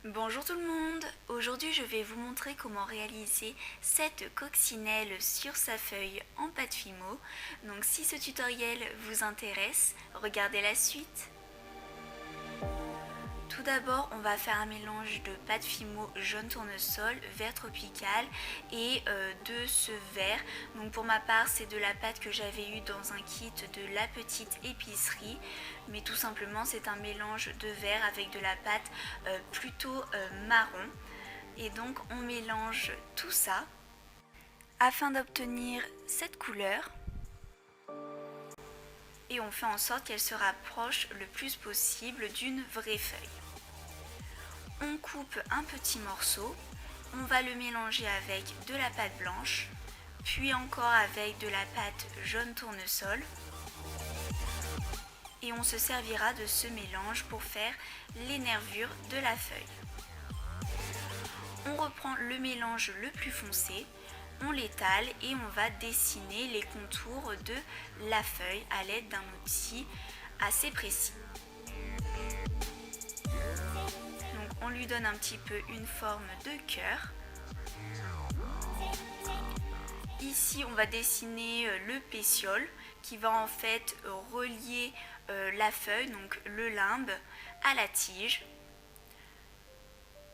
Bonjour tout le monde, aujourd'hui je vais vous montrer comment réaliser cette coccinelle sur sa feuille en pâte Fimo. Donc si ce tutoriel vous intéresse, regardez la suite. Tout d'abord, on va faire un mélange de pâte Fimo jaune tournesol, vert tropical et de ce vert. Donc pour ma part, c'est de la pâte que j'avais eue dans un kit de la petite épicerie. Mais tout simplement, c'est un mélange de vert avec de la pâte plutôt marron. Et donc on mélange tout ça afin d'obtenir cette couleur. Et on fait en sorte qu'elle se rapproche le plus possible d'une vraie feuille. On coupe un petit morceau, on va le mélanger avec de la pâte blanche, puis encore avec de la pâte jaune tournesol. Et on se servira de ce mélange pour faire les nervures de la feuille. On reprend le mélange le plus foncé, on l'étale et on va dessiner les contours de la feuille à l'aide d'un outil assez précis. Donc on lui donne un petit peu une forme de cœur. Ici on va dessiner le pétiole qui va en fait relier la feuille, donc le limbe, à la tige.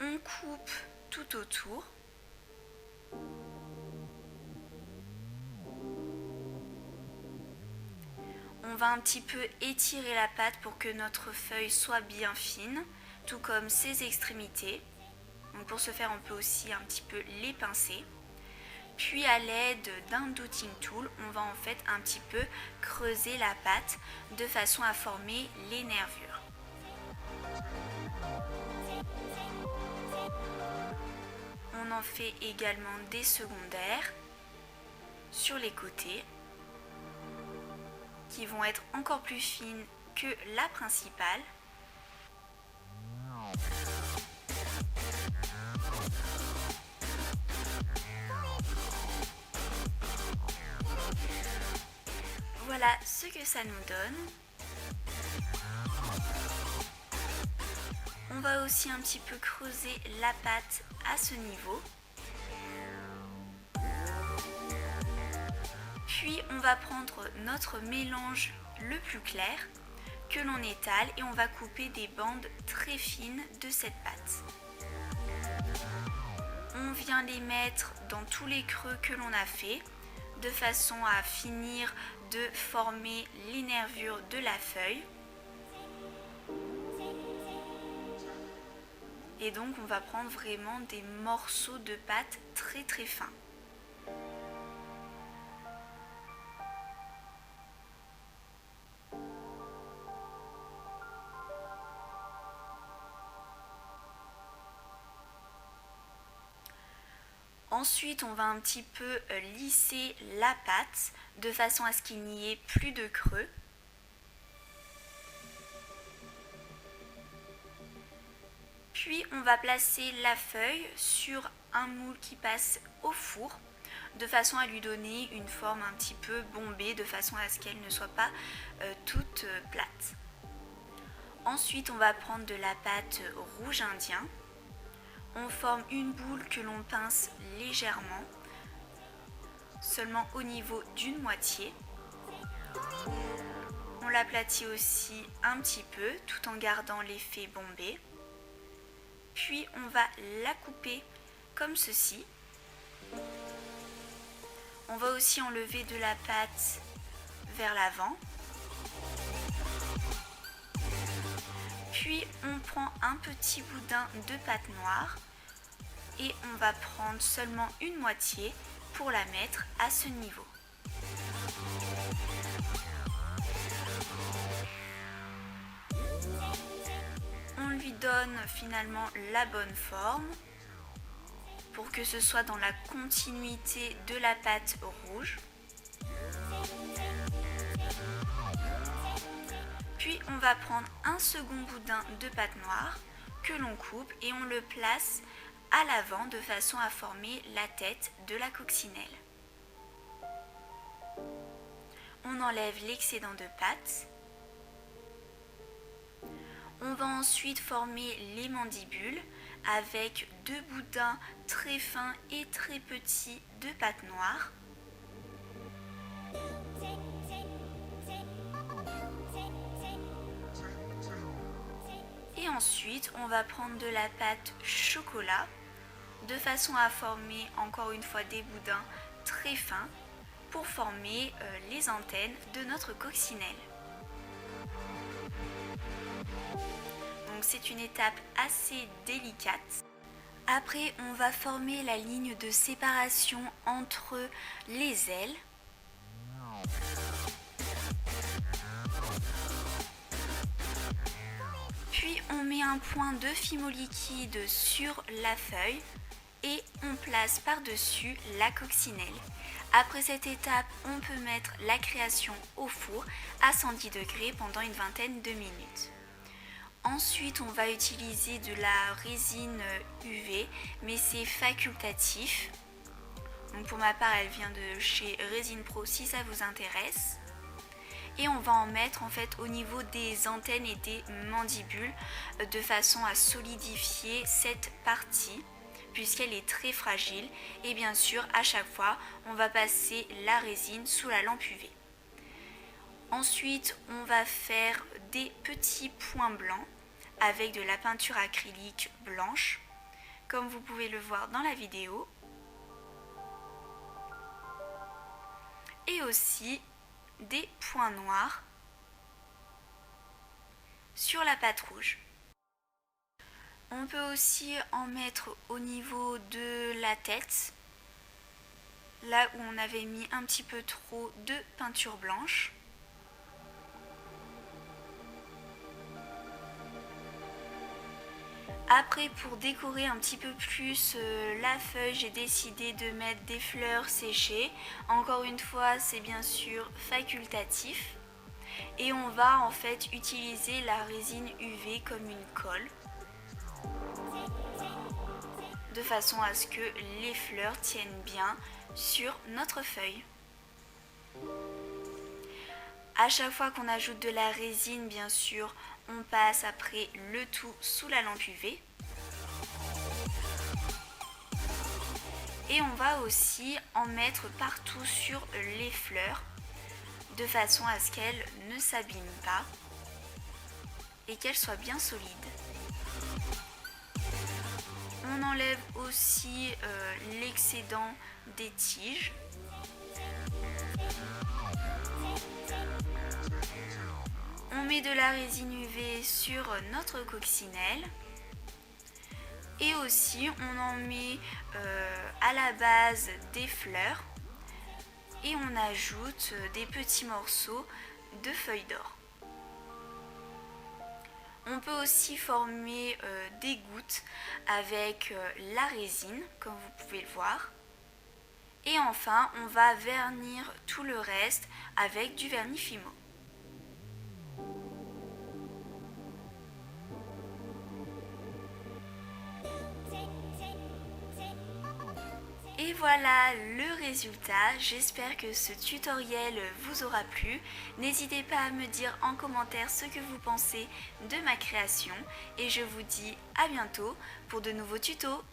On coupe tout autour. On va un petit peu étirer la pâte pour que notre feuille soit bien fine, tout comme ses extrémités. Donc pour ce faire, on peut aussi un petit peu les pincer. Puis à l'aide d'un douting tool, on va en fait un petit peu creuser la pâte de façon à former les nervures. On en fait également des secondaires sur les côtés qui vont être encore plus fines que la principale. Voilà ce que ça nous donne. On va aussi un petit peu creuser la pâte à ce niveau. Puis on va prendre notre mélange le plus clair que l'on étale et on va couper des bandes très fines de cette pâte. On vient les mettre dans tous les creux que l'on a fait de façon à finir de former les nervures de la feuille. Et donc on va prendre vraiment des morceaux de pâte très très fins. Ensuite, on va un petit peu lisser la pâte de façon à ce qu'il n'y ait plus de creux. Puis, on va placer la feuille sur un moule qui passe au four de façon à lui donner une forme un petit peu bombée, de façon à ce qu'elle ne soit pas toute plate. Ensuite, on va prendre de la pâte rouge indien. On forme une boule que l'on pince légèrement, seulement au niveau d'une moitié. On l'aplatit aussi un petit peu tout en gardant l'effet bombé. Puis on va la couper comme ceci. On va aussi enlever de la pâte vers l'avant. Puis on prend un petit boudin de pâte noire et on va prendre seulement une moitié pour la mettre à ce niveau. On lui donne finalement la bonne forme pour que ce soit dans la continuité de la pâte rouge. Puis on va prendre un second boudin de pâte noire que l'on coupe et on le place à l'avant de façon à former la tête de la coccinelle. On enlève l'excédent de pâte. On va ensuite former les mandibules avec 2 boudins très fins et très petits de pâte noire. Et ensuite, on va prendre de la pâte chocolat de façon à former encore une fois des boudins très fins pour former les antennes de notre coccinelle. Donc c'est une étape assez délicate. Après, on va former la ligne de séparation entre les ailes. Puis on met un point de fimo liquide sur la feuille et on place par-dessus la coccinelle. Après cette étape, on peut mettre la création au four à 110 degrés pendant une vingtaine de minutes. Ensuite, on va utiliser de la résine UV, mais c'est facultatif. Donc pour ma part, elle vient de chez Résine Pro si ça vous intéresse. Et on va en mettre en fait au niveau des antennes et des mandibules de façon à solidifier cette partie puisqu'elle est très fragile. Et bien sûr, à chaque fois, on va passer la résine sous la lampe UV. Ensuite, on va faire des petits points blancs avec de la peinture acrylique blanche, comme vous pouvez le voir dans la vidéo. Et aussi des points noirs sur la pâte rouge. On peut aussi en mettre au niveau de la tête, là où on avait mis un petit peu trop de peinture blanche. Après, pour décorer un petit peu plus la feuille, j'ai décidé de mettre des fleurs séchées. Encore une fois, c'est bien sûr facultatif. Et on va en fait utiliser la résine UV comme une colle, de façon à ce que les fleurs tiennent bien sur notre feuille. À chaque fois qu'on ajoute de la résine, bien sûr, on passe après le tout sous la lampe UV. Et on va aussi en mettre partout sur les fleurs, de façon à ce qu'elles ne s'abîment pas et qu'elles soient bien solides. On enlève aussi l'excédent des tiges. On met de la résine UV sur notre coccinelle. Et aussi, on en met à la base des fleurs. Et on ajoute des petits morceaux de feuilles d'or. On peut aussi former des gouttes avec la résine, comme vous pouvez le voir. Et enfin, on va vernir tout le reste avec du vernis Fimo. Et voilà le résultat, j'espère que ce tutoriel vous aura plu. N'hésitez pas à me dire en commentaire ce que vous pensez de ma création et je vous dis à bientôt pour de nouveaux tutos.